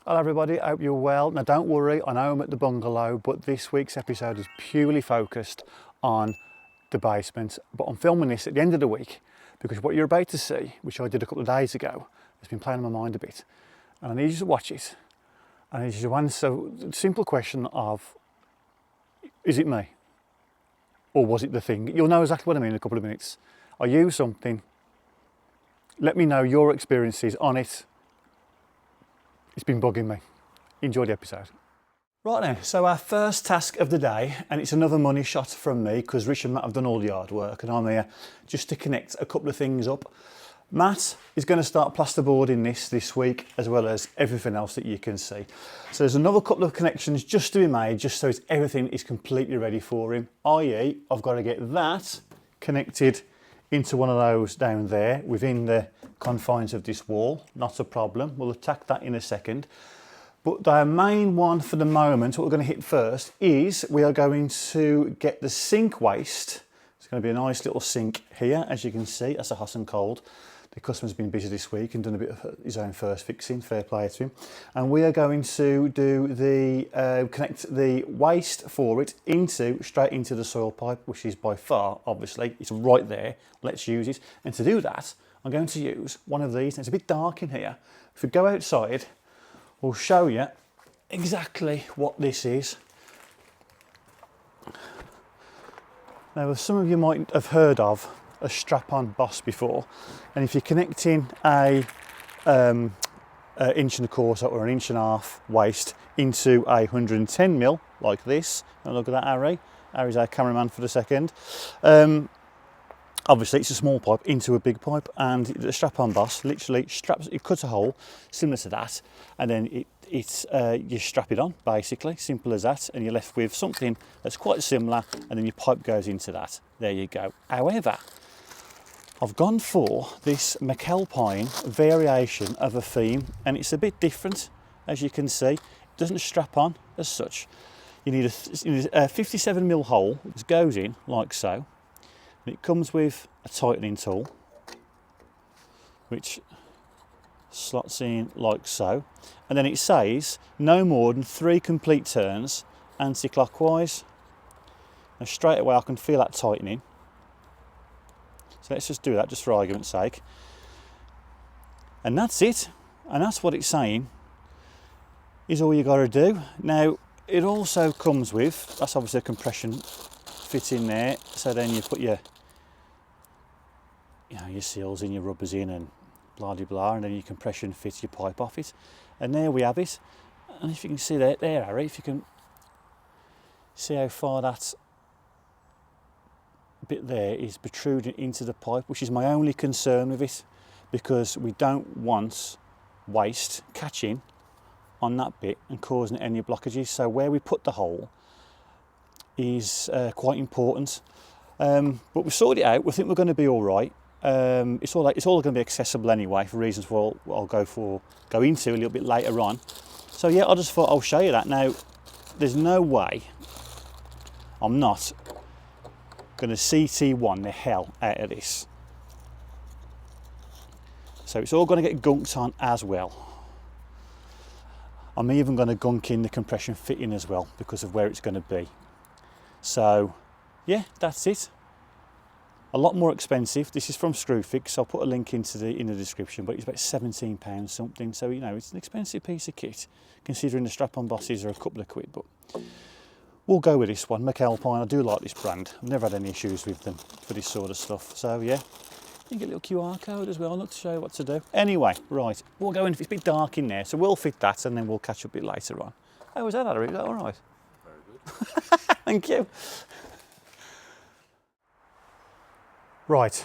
Hello everybody, I hope you're well. Now don't worry, I know I'm at the bungalow, but this week's episode is purely focused on the basement. But I'm filming this at the end of the week because what you're about to see, which I did a couple of days ago, has been playing on my mind a bit. And I need you to watch it. I need you to answer the simple question of, is it me? Or was it the thing? You'll know exactly what I mean in a couple of minutes. I used something. Let me know your experiences on it. It's been bugging me. Enjoy the episode. Right now, so our first task of the day, and it's another money shot from me because Rich and Matt have done all the hard work and I'm here just to connect a couple of things up. Matt is going to start plasterboarding this week, as well as everything else that you can see. So there's another couple of connections just to be made, just so everything is completely ready for him. i.e. I've got to get that connected into one of those down there within the confines of this wall. Not a problem, we'll attack that in a second. But the main one for the moment, what we're going to hit first, is we are going to get the sink waste. It's going to be a nice little sink here, as you can see. That's a hot and cold. The customer's been busy this week and done a bit of his own first fixing, fair play to him. And we are going to do the connect the waste for it straight into the soil pipe, which is by far, obviously, it's right there. Let's use it. And to do that, I'm going to use one of these. It's a bit dark in here. If we go outside, we'll show you exactly what this is. Now, some of you might have heard of a strap-on boss before, and if you're connecting a inch and a quarter or an inch and a half waste into a 110mm like this, and look at that, Harry's our cameraman for the second. Obviously it's a small pipe into a big pipe, and the strap-on boss literally it cuts a hole similar to that, and then you strap it on, basically, simple as that, and you're left with something that's quite similar, and then your pipe goes into that. There you go. However, I've gone for this McAlpine variation of a theme, and it's a bit different, as you can see. It doesn't strap on as such. You need a 57mm hole that goes in like so, and it comes with a tightening tool, which slots in like so, and then it says no more than 3 complete turns anti-clockwise. Now straight away I can feel that tightening. So let's just do that, just for argument's sake. And that's it. And that's what it's saying is all you got to do. Now, it also comes with, that's obviously a compression fit in there. So then you put your seals in, your rubbers in, and blah, blah, blah. And then your compression fit your pipe off it. And there we have it. And if you can see there, Harry, if you can see how far that bit there is protruding into the pipe, which is my only concern with it, because we don't want waste catching on that bit and causing any blockages. So where we put the hole is quite important. But we sorted it out. We think we're going to be all right. It's all going to be accessible anyway, for reasons I'll go into a little bit later on. So yeah, I just thought I'll show you that. Now, there's no way I'm not going to CT1 the hell out of this. So it's all going to get gunked on as well. I'm even going to gunk in the compression fitting as well because of where it's going to be. So yeah, that's it. A lot more expensive. This is from Screwfix. I'll put a link in the description, but it's about £17 something. So it's an expensive piece of kit, considering the strap-on bosses are a couple of quid. But we'll go with this one, McAlpine. I do like this brand. I've never had any issues with them for this sort of stuff. So yeah, you can get a little QR code as well, not to show you what to do. Anyway, right, we'll go in. It's a bit dark in there, so we'll fit that and then we'll catch up a bit later on. How was that, Harry? Is that all right? Very good. Thank you. Right,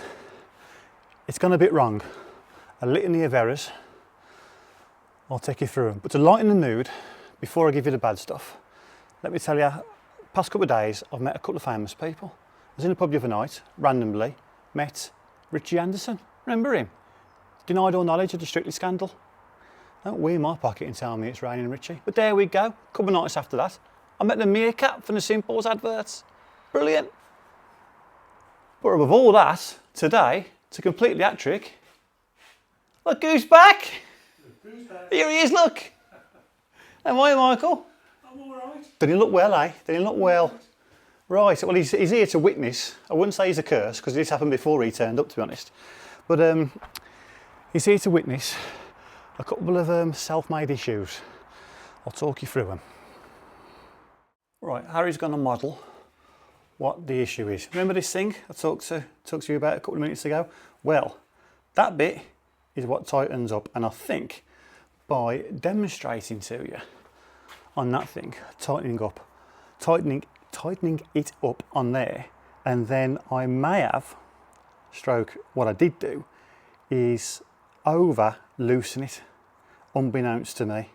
it's gone a bit wrong. A litany of errors. I'll take you through them. But to lighten the mood, before I give you the bad stuff, let me tell you, past couple of days, I've met a couple of famous people. I was in a pub the other night, randomly, met Richie Anderson. Remember him? Denied all knowledge of the Strictly scandal. Don't wee my pocket and tell me it's raining Richie. But there we go, a couple of nights after that, I met the meerkat from the Simples adverts. Brilliant. But above all that, today, to complete the hat-trick, look who's back. Here he is, look. How are you, Michael? I'm all right. Did he look well, eh? Did he look well? Right, well, he's here to witness. I wouldn't say he's a curse, because this happened before he turned up, to be honest. But he's here to witness a couple of self-made issues. I'll talk you through them. Right, Harry's going to model what the issue is. Remember this thing I talked to you about a couple of minutes ago? Well, that bit is what tightens up, and I think by demonstrating to you on that thing, tightening it up on there, and then I may have, what I did do is over loosen it, unbeknownst to me,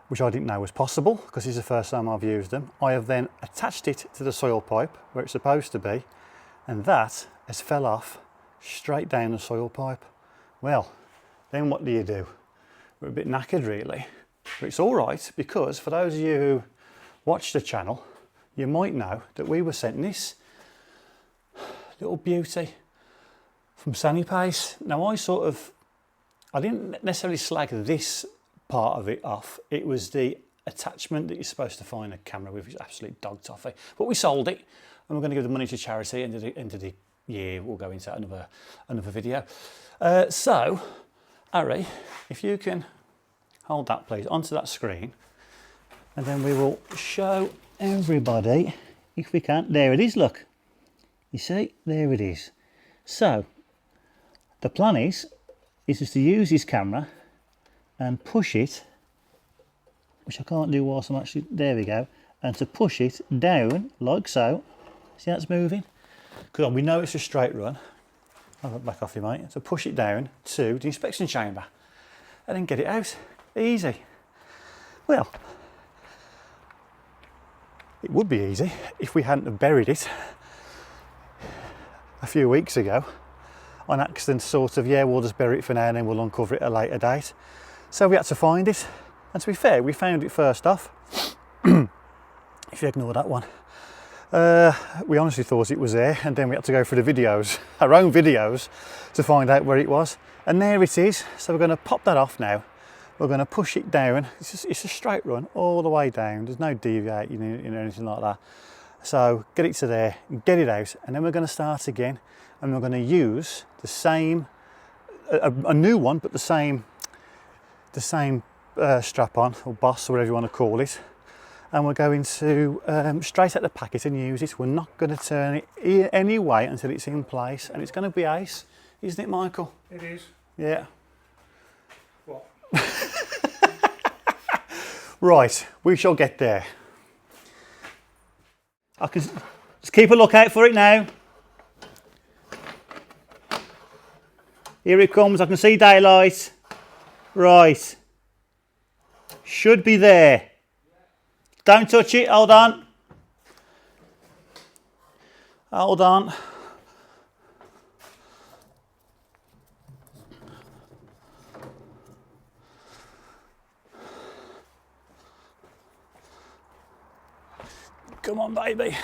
which I didn't know was possible because this is the first time I've used them. I have then attached it to the soil pipe where it's supposed to be, and that has fell off straight down the soil pipe. Well, then what do? We're a bit knackered really, but it's all right, because for those of you who watch the channel, you might know that we were sent this little beauty from Sanipace. Now I didn't necessarily slag this part of it off. It was the attachment that you're supposed to find a camera with, which is absolute dog toffee. But we sold it, and we're going to give the money to charity. End of the year, we'll go into another video. So, Harry, if you can hold that please onto that screen, and then we will show everybody, if we can. There it is, look. You see, there it is. So, the plan is just to use this camera and push it, which I can't do whilst I'm actually, there we go, and to push it down like so. See how it's moving? Because we know it's a straight run. I'll back off you, mate. So push it down to the inspection chamber and then get it out. Easy. Well, it would be easy if we hadn't have buried it a few weeks ago on accident, sort of, yeah, we'll just bury it for now and then we'll uncover it at a later date. So we had to find it, and to be fair, we found it first off. If you ignore that one, we honestly thought it was there, and then we had to go through the videos, our own videos, to find out where it was. And there it is. So we're going to pop that off now. We're going to push it down. It's a straight run all the way down. There's no deviating, anything like that. So get it to there, get it out, and then we're going to start again, and we're going to use the same, a new one, but the same strap on, or boss, or whatever you want to call it, and we're going to straight out the packet and use it. We're not going to turn it anyway until it's in place, and it's going to be ace, isn't it, Michael? It is. Yeah. What? Right, we shall get there. I can just keep a lookout for it now. Here it comes. I can see daylight. Right. Should be there. Don't touch it. Hold on. Hold on. Come on, baby.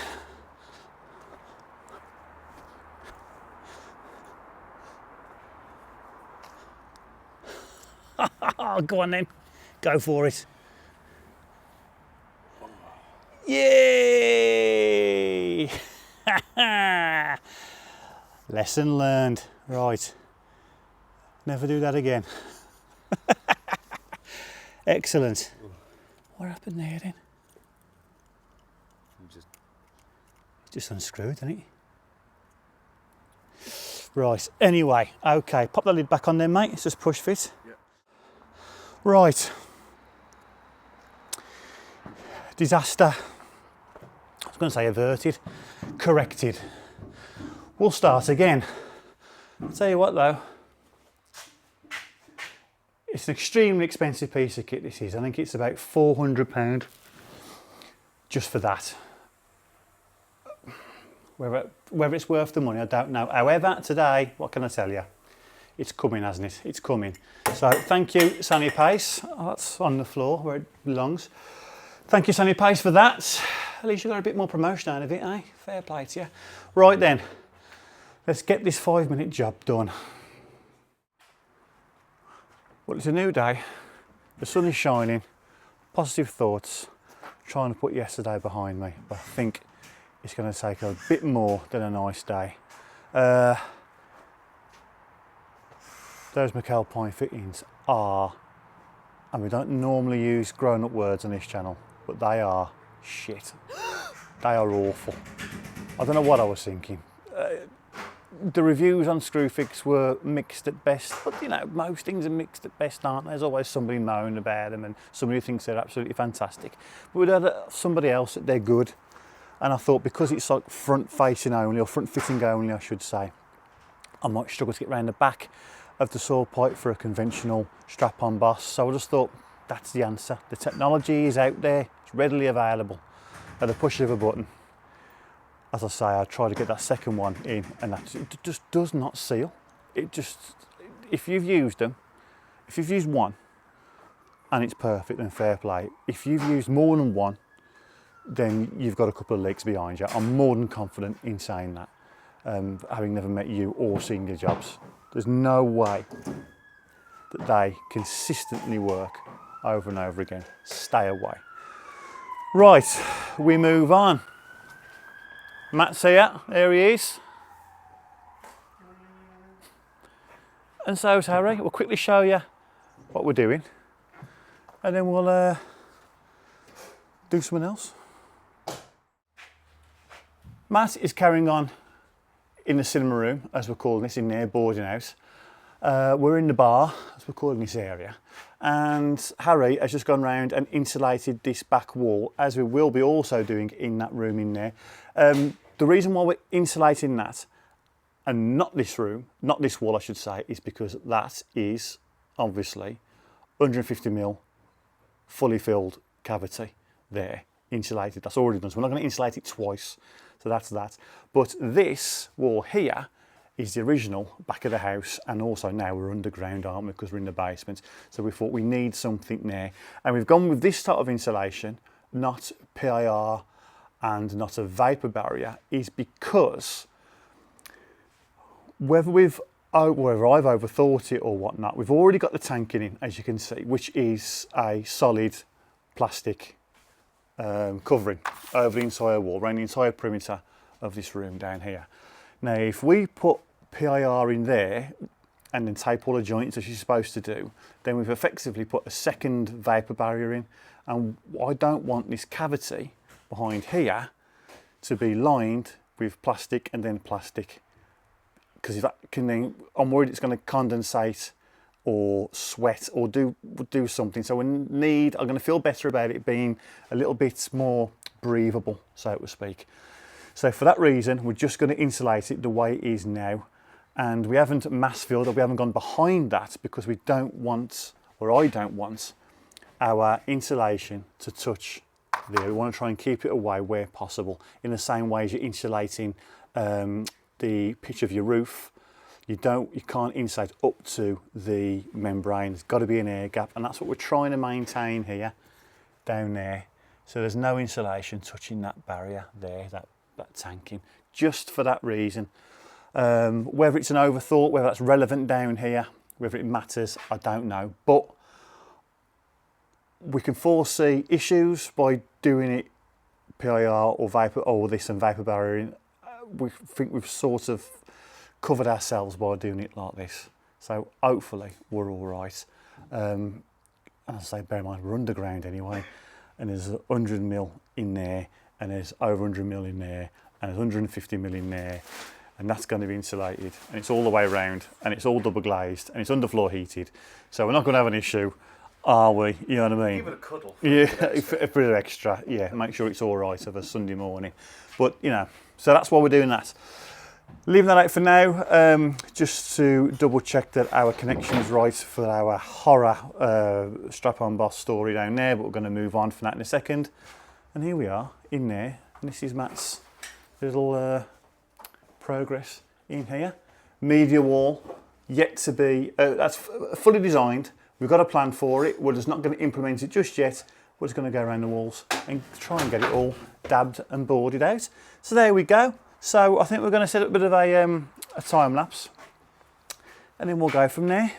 Go on then. Go for it. Yay! Lesson learned. Right. Never do that again. Excellent. What happened there then? Just unscrewed, didn't it? Right, anyway, okay, pop the lid back on there, mate. It's just push fit. Yep. Right. Disaster. I was going to say averted. Corrected. We'll start again. I'll tell you what though. It's an extremely expensive piece of kit, this is. I think it's about £400 just for that. Whether it's worth the money, I don't know. However, today, what can I tell you? It's coming, hasn't it? It's coming. So thank you, Sanipace. Oh, that's on the floor where it belongs. Thank you, Sanipace, for that. At least you got a bit more promotion out of it, eh? Fair play to you. Right then, let's get this 5-minute job done. Well, it's a new day. The sun is shining. positive thoughts, trying to put yesterday behind me, but I think it's going to take a bit more than a nice day. Those McAlpine fittings are, and we don't normally use grown-up words on this channel, but they are shit. They are awful. I don't know what I was thinking. The reviews on Screwfix were mixed at best, but you know, most things are mixed at best, aren't there? There's always somebody moaning about them and somebody who thinks they're absolutely fantastic. But we had somebody else that they're good, and I thought because it's like front facing only, or front fitting only I should say, I might struggle to get around the back of the saw pipe for a conventional strap-on boss. So I just thought that's the answer. The technology is out there, it's readily available at the push of a button. As I say, I tried to get that second one in and that just does not seal. It just, if you've used them, if you've used one and it's perfect, then fair play. If you've used more than one, then you've got a couple of legs behind you. I'm more than confident in saying that, having never met you or seen your jobs. There's no way that they consistently work over and over again. Stay away. Right, we move on. Matt's here, there he is. And so's Harry. We'll quickly show you what we're doing and then we'll do something else. Matt is carrying on in the cinema room, as we're calling this, in there, boarding house. We're in the bar, as we're calling this area, and Harry has just gone round and insulated this back wall, as we will be also doing in that room in there. The reason why we're insulating that and not this room, not this wall I should say, is because that is obviously 150mm fully filled cavity there, insulated. That's already done, so we're not going to insulate it twice, so that's that. But this wall here is the original back of the house, and also now we're underground, aren't we, because we're in the basement. So we thought we need something there, and we've gone with this type of insulation, not PIR and not a vapor barrier, is because whether I've overthought it or whatnot, we've already got the tanking in, as you can see, which is a solid plastic covering over the entire wall, around the entire perimeter of this room down here. Now, if we put PIR in there and then tape all the joints as you're supposed to do, then we've effectively put a second vapor barrier in, and I don't want this cavity behind here to be lined with plastic and then plastic, because if that can then, I'm worried it's going to condensate or sweat or do something. So I'm going to feel better about it being a little bit more breathable, so to speak. So for that reason, we're just going to insulate it the way it is now, and we haven't mass filled, or we haven't gone behind that, because we don't want, or I don't want, our insulation to touch there. We want to try and keep it away where possible, in the same way as you're insulating the pitch of your roof. You can't insulate up to the membrane. There's got to be an air gap, and that's what we're trying to maintain here, down there. So there's no insulation touching that barrier there, that tanking, just for that reason. Whether it's an overthought, whether that's relevant down here, whether it matters, I don't know. But we can foresee issues by doing it PIR or vapor, or this and vapor barriering. We think we've sort of covered ourselves by doing it like this. So hopefully we're all right. And as I say, bear in mind, we're underground anyway, and there's 100mm in there, and there's over 100mm in there, and there's 150mm in there, and that's going to be insulated, and it's all the way around, and it's all double glazed, and it's underfloor heated. So we're not going to have an issue, are we? You know what I mean? Give it a cuddle. Yeah, a bit of extra. Yeah, make sure it's all right of a Sunday morning. But you know, so that's why we're doing that. Leaving that out for now, just to double check that our connection is right for our horror strap-on boss story down there, but we're going to move on from that in a second. And here we are in there, and this is Matt's little progress in here. Media wall, yet to be, that's fully designed. We've got a plan for it. We're just not going to implement it just yet. We're just going to go around the walls and try and get it all dabbed and boarded out. So there we go. So I think we're going to set up a bit of a time lapse, and then we'll go from there.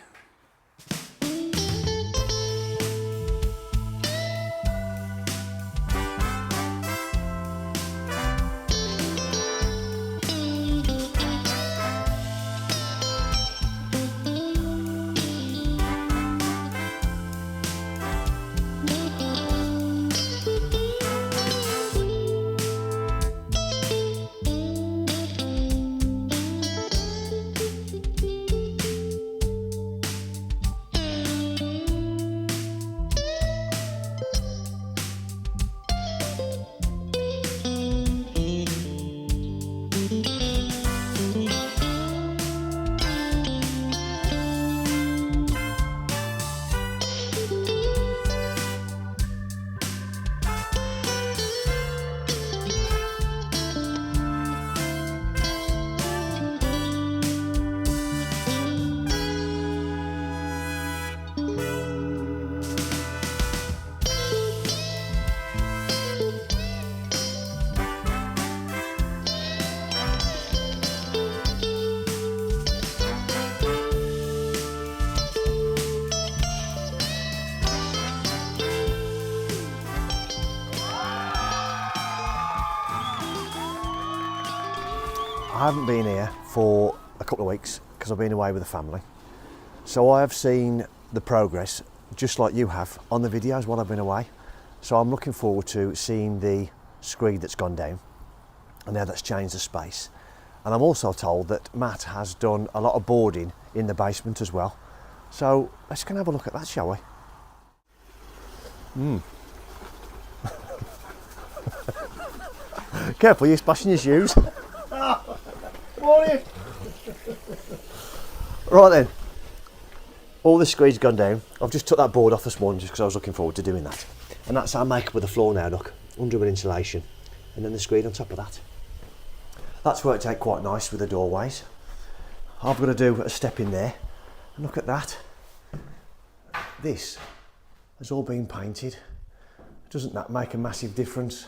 I haven't been here for a couple of weeks because I've been away with the family. So I have seen the progress, just like you have, on the videos while I've been away. So I'm looking forward to seeing the screed that's gone down and how that's changed the space. And I'm also told that Matt has done a lot of boarding in the basement as well. So let's go and have a look at that, shall we? Careful, you're splashing your shoes. Morning. Right then, all the screed's gone down. I've just took that board off this morning just because I was looking forward to doing that. And that's our makeup of the floor now, look, under with insulation. And then the screed on top of that. That's worked out quite nice with the doorways. I've got to do a step in there. And look at that. This has all been painted. Doesn't that make a massive difference?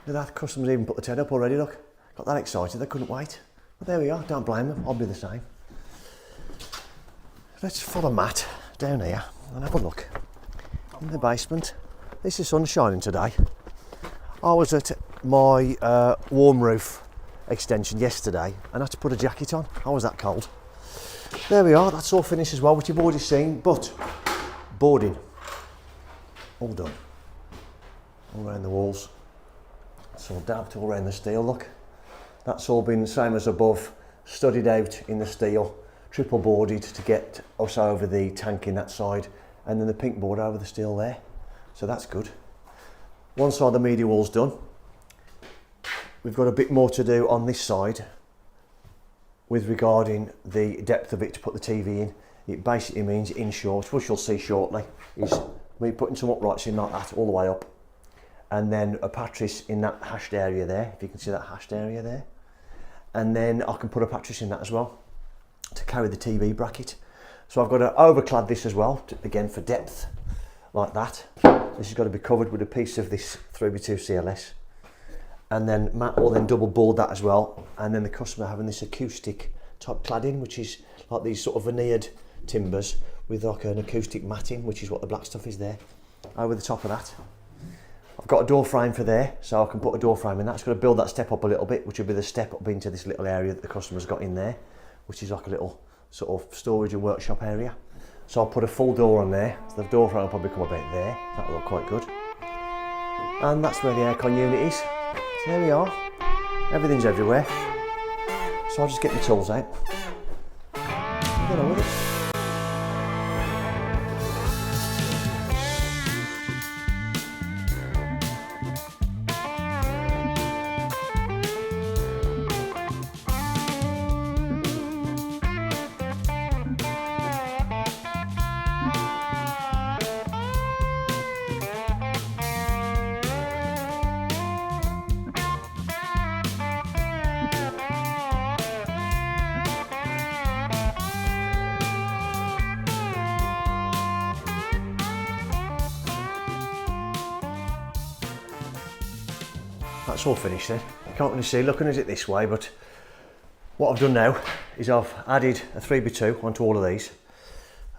Look at that, customers even put the tent up already, look. Got that excited, they couldn't wait. But there we are, don't blame them, I'll be the same. Let's follow Matt down here and have a look in the basement. This is sun shining today. I was at my warm roof extension yesterday and had to put a jacket on. I was that cold. There we are, that's all finished as well, which you've already seen, but boarding, all done. All around the walls. It's all dabbed all around the steel, look. That's all been the same as above, studied out in the steel, triple boarded to get us over the tank in that side, and then the pink board over the steel there. So that's good. One side of the media wall's done. We've got a bit more to do on this side with regarding the depth of it to put the TV in. It basically means, in short, which you'll see shortly, is me putting some uprights in like that all the way up, and then a pattress in that hashed area there, if you can see that hashed area there. And then I can put a pattress in that as well to carry the TV bracket. So I've got to overclad this as well, again for depth, like that. This has got to be covered with a piece of this 3x2 CLS. And then Matt will then double board that as well. And then the customer having this acoustic type cladding, which is like these sort of veneered timbers with like an acoustic matting, which is what the black stuff is there, over the top of that. I've got a door frame for there, so I can put a door frame in that. It's got to build that step up a little bit, which will be the step up into this little area that the customer's got in there, which is like a little sort of storage and workshop area. So I'll put a full door on there. So the door frame will probably come about there. That'll look quite good. And that's where the aircon unit is. So there we are. Everything's everywhere. So I'll just get the tools out and get on with it. That's all finished then. You can't really see looking at it this way, but what I've done now is I've added a 3x2 onto all of these.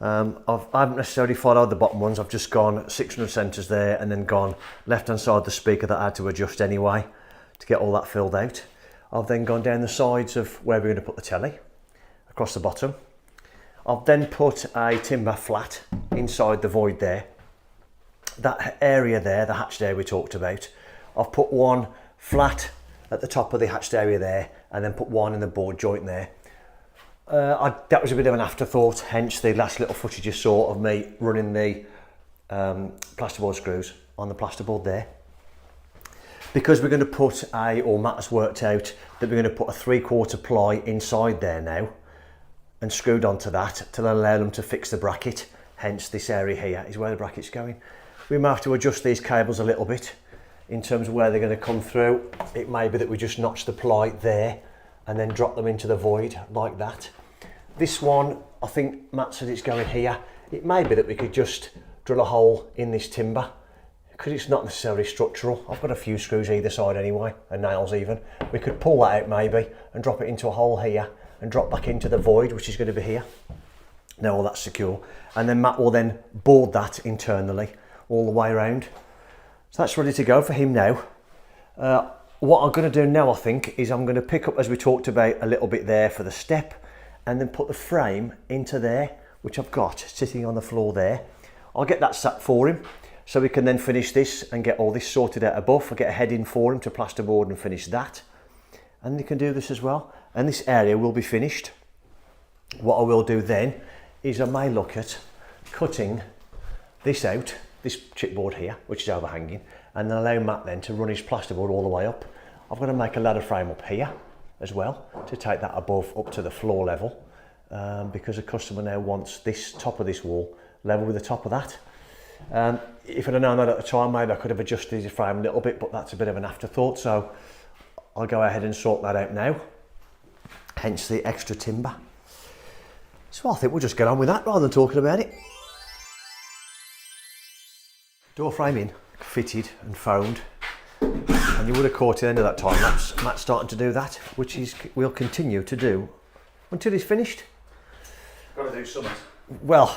I haven't necessarily followed the bottom ones, I've just gone 600 centres there and then gone left hand side of the speaker that I had to adjust anyway to get all that filled out. I've then gone down the sides of where we're going to put the telly, across the bottom. I've then put a timber flat inside the void there. That area there, the hatched area we talked about, I've put one flat at the top of the hatched area there and then put one in the board joint there. That was a bit of an afterthought, hence the last little footage you saw of me running the plasterboard screws on the plasterboard there. Because we're going to put or Matt has worked out that we're going to put a 3/4 ply inside there now and screwed onto that to allow them to fix the bracket, hence this area here is where the bracket's going. We may have to adjust these cables a little bit in terms of where they're going to come through. It may be that we just notch the ply there and then drop them into the void like that. This one, I think Matt said it's going here. It may be that we could just drill a hole in this timber because it's not necessarily structural. I've got a few screws either side anyway, and nails even. We could pull that out maybe and drop it into a hole here and drop back into the void, which is going to be here. Now all that's secure. And then Matt will then board that internally all the way around. So that's ready to go for him now. what I'm going to do now, I think, is I'm going to pick up, as we talked about, a little bit there for the step, and then put the frame into there, which I've got sitting on the floor there. I'll get that sat for him, so we can then finish this and get all this sorted out above. I'll get a head in for him to plasterboard and finish that. And he can do this as well. And this area will be finished. What I will do then is I may look at cutting this out, this chipboard here, which is overhanging, and then allow Matt then to run his plasterboard all the way up. I've got to make a ladder frame up here as well to take that above up to the floor level, because the customer now wants this top of this wall level with the top of that. If I'd have known that at the time, maybe I could have adjusted his frame a little bit, but that's a bit of an afterthought, so I'll go ahead and sort that out now, hence the extra timber. So I think we'll just get on with that rather than talking about it. Door frame in, fitted and foamed, and you would have caught at the end of that time lapse Matt's starting to do that, which we'll continue to do until he's finished. Got to do something. Well,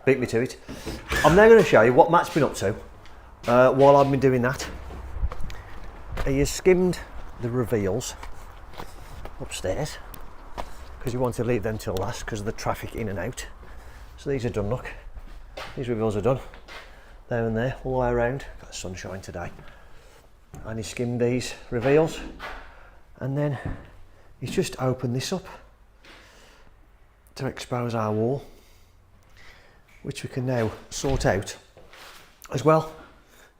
beat me to it. I'm now going to show you what Matt's been up to while I've been doing that. He has skimmed the reveals upstairs because you want to leave them till last because of the traffic in and out. So these are done, look. These reveals are done. There and there, all the way around. Got the sunshine today. And he skimmed these reveals, and then he's just opened this up to expose our wall, which we can now sort out as well.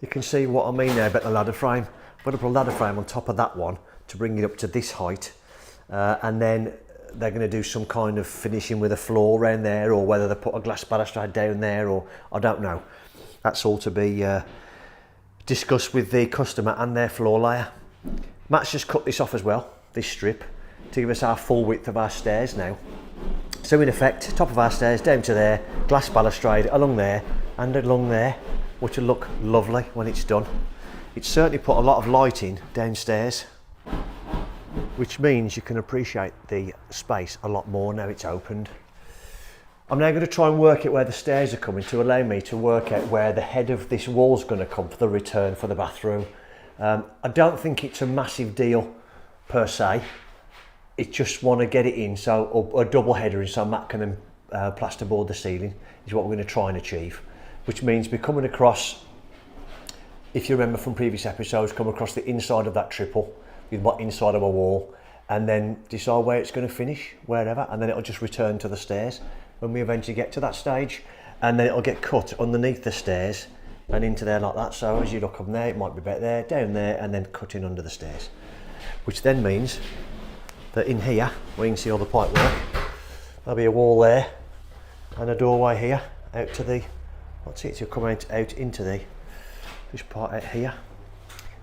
You can see what I mean now about the ladder frame. I've got to put a ladder frame on top of that one to bring it up to this height, and then they're going to do some kind of finishing with a floor around there, or whether they put a glass balustrade down there, or I don't know. That's all to be discussed with the customer and their floor layer. Matt's just cut this off as well, this strip, to give us our full width of our stairs now. So in effect, top of our stairs down to there, glass balustrade along there and along there, which will look lovely when it's done. It's certainly put a lot of lighting downstairs, which means you can appreciate the space a lot more now it's opened. I'm now going to try and work out where the stairs are coming to allow me to work out where the head of this wall's going to come for the return for the bathroom. I don't think it's a massive deal per se. It just want to get it in, so or a double header in, so Matt can then plasterboard the ceiling is what we're going to try and achieve, which means we're coming across, if you remember from previous episodes, come across the inside of that triple with what inside of a wall, and then decide where it's going to finish, wherever, and then it'll just return to the stairs when we eventually get to that stage, and then it'll get cut underneath the stairs and into there like that. So as you look up there, it might be back there, down there, and then cut in under the stairs, which then means that in here, where you can see all the pipe work, there'll be a wall there and a doorway here out to the, what's it, to come out into this part out here.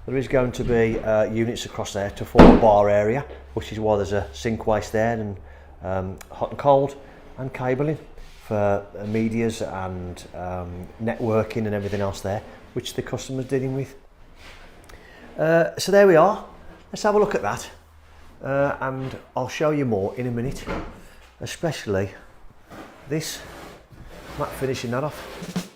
There is going to be units across there to form a bar area, which is why there's a sink waste there, and hot and cold and cabling for medias and networking and everything else there, which the customer's dealing with. So there we are. Let's have a look at that, and I'll show you more in a minute, especially this, Matt finishing that off.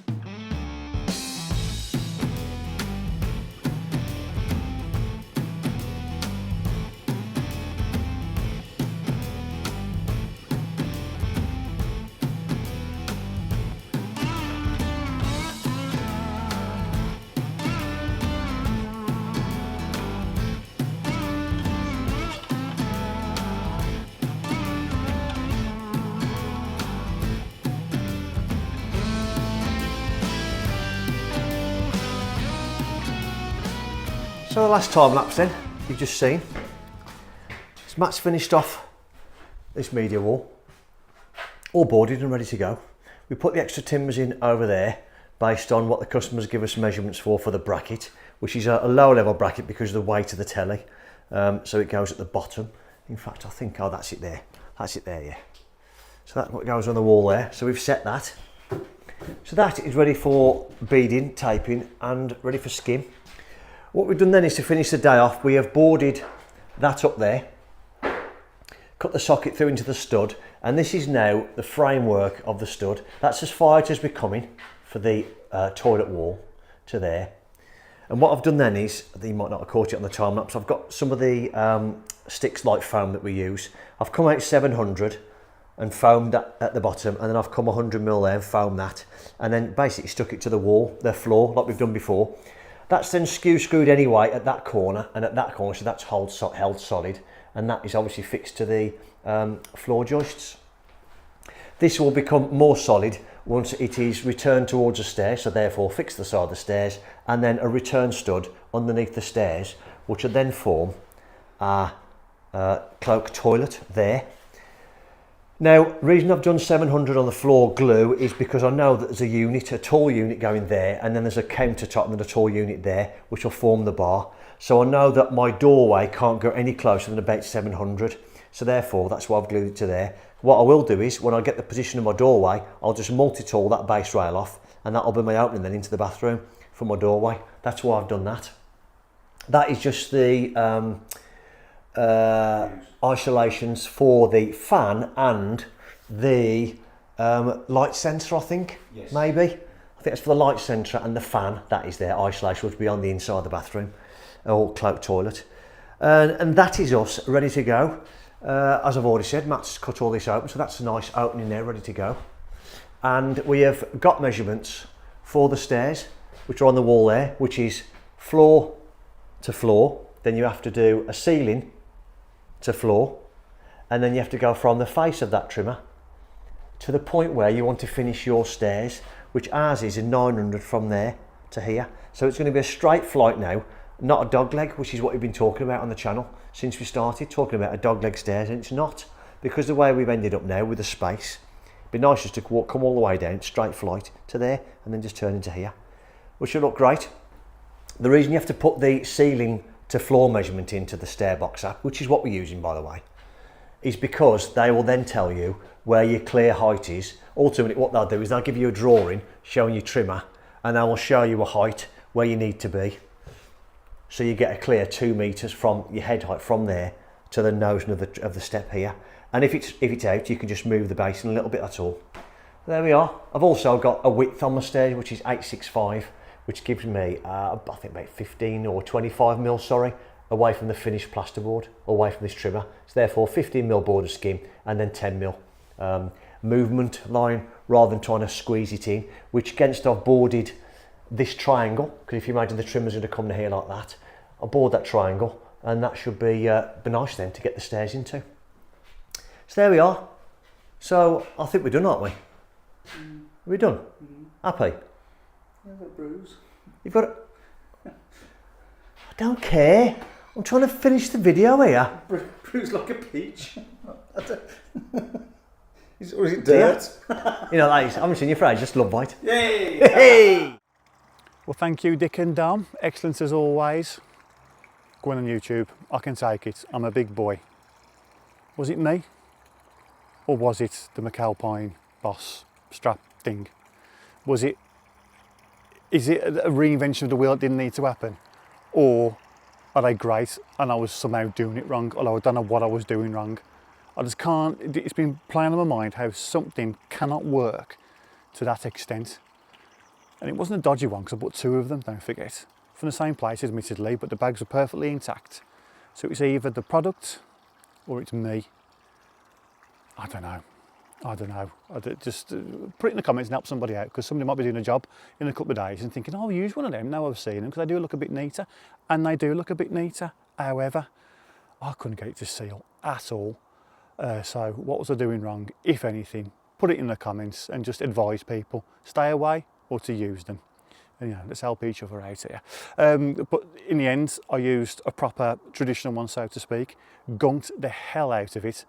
So the last time lapse then, you've just seen, is Matt's finished off this media wall, all boarded and ready to go. We put the extra timbers in over there based on what the customers give us measurements for the bracket, which is a lower level bracket because of the weight of the telly. So it goes at the bottom. In fact, I think, oh, that's it there. That's it there, yeah. So that's what goes on the wall there. So we've set that. So that is ready for beading, taping, and ready for skim. What we've done then is to finish the day off, we have boarded that up there, cut the socket through into the stud, and this is now the framework of the stud. That's as far out as we're coming for the toilet wall to there. And what I've done then is, you might not have caught it on the time lapse, I've got some of the sticks light foam that we use. I've come out 700 and foamed that at the bottom, and then I've come 100mm there and foamed that, and then basically stuck it to the wall, the floor, like we've done before. That's then screwed anyway at that corner and at that corner, so that's held solid, and that is obviously fixed to the floor joists. This will become more solid once it is returned towards the stairs, so therefore fix the side of the stairs, and then a return stud underneath the stairs, which will then form a cloak toilet there. Now, the reason I've done 700 on the floor glue is because I know that there's a unit, a tall unit going there, and then there's a countertop and then a tall unit there, which will form the bar. So I know that my doorway can't go any closer than about 700. So therefore, that's why I've glued it to there. What I will do is, when I get the position of my doorway, I'll just multi-tool that base rail off, and that'll be my opening then into the bathroom for my doorway. That's why I've done that. That is just the isolations for the fan and the light sensor, I think. Yes. Maybe. I think it's for the light sensor and the fan. That is their isolation, which will be on the inside of the bathroom or cloak toilet. And that is us ready to go. As I've already said, Matt's cut all this open, so that's a nice opening there, ready to go. And we have got measurements for the stairs, which are on the wall there, which is floor to floor. Then you have to do a ceiling to floor, and then you have to go from the face of that trimmer to the point where you want to finish your stairs, which ours is a 900 from there to here. So it's going to be a straight flight now, not a dog leg, which is what we've been talking about on the channel since we started talking about a dog leg stairs, and it's not, because the way we've ended up now with the space, it'd be nice just to come all the way down, straight flight to there, and then just turn into here, which will look great. The reason you have to put the ceiling to floor measurement into the stair box app, which is what we're using by the way, is because they will then tell you where your clear height is. Ultimately what they'll do is they'll give you a drawing showing your trimmer, and they will show you a height where you need to be, so you get a clear 2 meters from your head height from there to the nose of the step here. And if it's out, you can just move the basin a little bit, that's all. There we are. I've also got a width on my stairs, which is 865, which gives me, I think about 15 or 25mm, sorry, away from the finished plasterboard, away from this trimmer. So therefore 15mm border skim and then 10mm movement line, rather than trying to squeeze it in, which against I've boarded this triangle, because if you imagine the trimmer's going to come to here like that, I'll board that triangle, and that should be nice then to get the stairs into. So there we are. So I think we're done, aren't we? Are we done? Happy? I've got a bruise. You've got it. I don't care. I'm trying to finish the video here. Bruise like a peach. Or is it dirt? You know, I haven't seen you for ages, just love bite. Yay! Hey! Well, thank you, Dick and Dom. Excellent as always. Go on YouTube. I can take it. I'm a big boy. Was it me? Or was it the McAlpine boss strap thing? Is it a reinvention of the wheel that didn't need to happen? Or are they great and I was somehow doing it wrong, although I don't know what I was doing wrong? I just can't, it's been playing on my mind how something cannot work to that extent. And it wasn't a dodgy one, because I bought 2 of them, don't forget. From the same place, admittedly, but the bags were perfectly intact. So it's either the product or it's me. I don't know. Just put it in the comments and help somebody out, because somebody might be doing a job in a couple of days and thinking, oh, I'll use one of them. Now I've seen them, because they do look a bit neater. And they do look a bit neater. However, I couldn't get it to seal at all. So what was I doing wrong, if anything? Put it in the comments and just advise people, stay away or to use them. And, you know, let's help each other out here. But in the end, I used a proper traditional one, so to speak, gunked the hell out of it.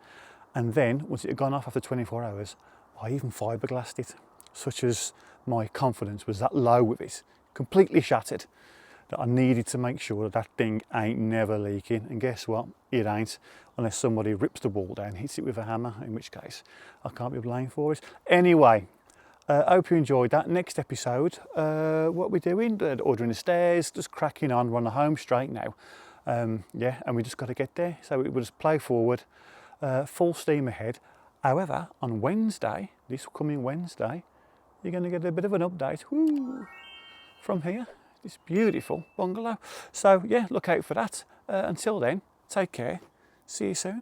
And then, once it had gone off after 24 hours, I even fiberglassed it, such as my confidence was that low with it, completely shattered, that I needed to make sure that that thing ain't never leaking. And guess what? It ain't, unless somebody rips the wall down, hits it with a hammer, in which case I can't be blamed for it. Anyway, I hope you enjoyed that. Next episode, what we're doing, ordering the stairs, just cracking on, we're on the home straight now. Yeah, and we just got to get there. So we'll just play forward, full steam ahead. However, on Wednesday, this coming Wednesday, you're going to get a bit of an update from here. this beautiful bungalow. So yeah, look out for that. Until then, take care. See you soon.